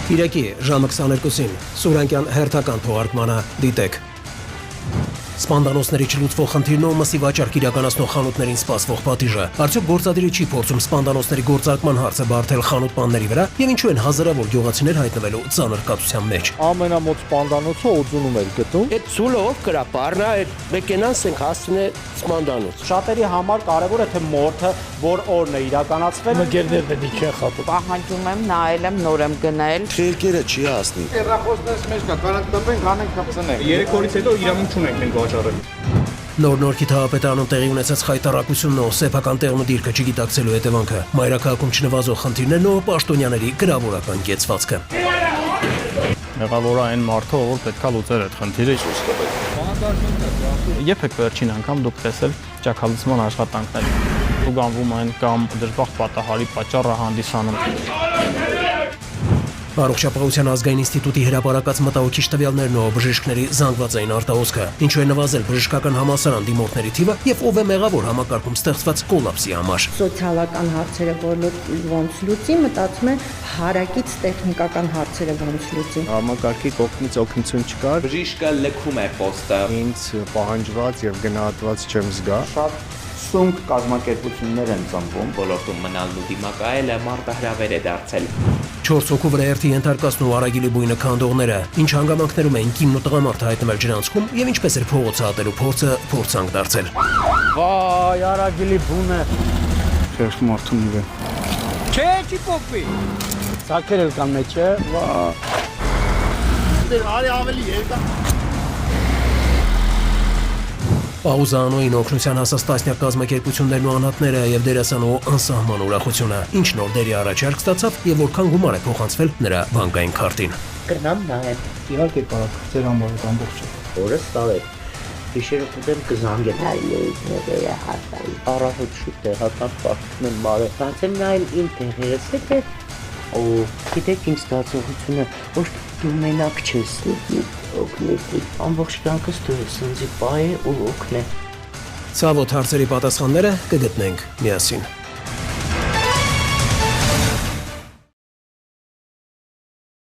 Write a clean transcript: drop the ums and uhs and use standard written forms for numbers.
Կիրակի ժամը 22-ին Սուրանկյան հերթական թողարկմանը դիտեք։ Սպանդանոցների չլուծվող խնդիրն ու մսի վաճառք իրականացնող խանութներին սպասվող պատիժը։ Արդյոք գործադիրը չի փորձում սպանդանոցների գործարկման հարցը բարթել խանութ-պանների վրա եւ ինչու են հազարավոր գյուղացիներ հայտնվելու ծանր կացության մեջ։ Ամենամոտ սպանդանոցը Օձունում էր գտնում։ Այդ ցուլով կրապարնա այդ մեքենանս ենք հասցնե սպանդանոց։ Շատերի համար կարևոր է թե մորթը որ օրն է իրականացվել։ Մգերներ պետք չէ խապել։ Պահանջում եմ, նայել եմ, նոր եմ գնել։ Շերկերը չի հասնի։ Տեղախոսներից մեջ կա, կանանք տպենք, անենք կպցնենք։ 3 օրից հետո իրավունք չունենք վաճառել։ Նոր-նորքի թաղապետարանում տեղի ունեցած խայտառակությունն ու սեփական տեղն ու դիրքը չգիտակցելու հետևանքը, մայրաքաղաքում չնվազող խնդիրներն ու պաշտոնյաների գրավորական կեցվածքը։ Մեղավորը այն մարդը, որ պետքա լուծեր այդ խնդիրը։ Երբեք վերջին անգամ դուք տեսել ճակալացման աշխատանքներ։ Դու գանվում այն կամ դժբախտ պատահարի պատճառը հանդիսանում։ Առողջապահության ազգային ինստիտուտի հրապարակած մտահոգիչ տվյալներն ու բժիշկների զանգվածային արտահոսքը, ինչու է նվազել բժշկական համալսարան դիմորդների թիվը եւ ով է մեղավոր համակարգում ստեղծված կոլապսի համար։ Սոցիալական հարցերը ոնց լուծի, մտածում եմ հարակից տեխնիկական հարցերը ոնց լուծի։ Համակարգի կողմից օգնություն չկար։ Բժիշկը լքում է պոստը։ Ինձ պահանջված եւ գնահատված չեմ զգա։ Շատ սունկ կազմակերպություններ են ծնվում, Ոլորտում մնալն ու դիմակայելը մարտահրավեր է դարձել։ 4 հոգու վրա երթի ենթարկացնու արագիլի բույնը քանդողները, ինչ հանգամանքներում էին կինն ու տղամարդը հայտնվել ջրանցքում եւ ինչպես էր փողոցը հատելու փորձը փորձանք դարձել։ վայ, արագիլի բունը։ Քեզ մարդուն իվե։ Չէ, չի փոփվի։ Սակեր էլ կան մեջը, վա։ Դեր արի ավելի երկար։ Պաուզանոյին օգնության հասած տասնյակ կազմակերպություններն ու անհատները եւ դերասանու անսահման ուրախությունը, ինչ նոր դերի առաջարկ ստացավ եւ որքան գումար է փոխանցվել նրա բանկային քարտին։ Գնամ նայեմ։ Իհարկե կարող ձեր համար ամբողջը։ Օրս տալետ։ Գիշերը կդեմ կզանգեմ հայլերները հաստայի։ Առավոտ շուտ տեղական պարտքն եմ մարը։ Բացեմ նայել իմ տեղերս հետ է։ Օ, գիտեք ինչ ստացողությունը, ոչ դու մենակ չես օգնեցի։ Ամբողջ կյանքս դու ես ինձ պայ ու օգնե։ Ցավոտ հարցերի պատասխանները կգտնենք միասին։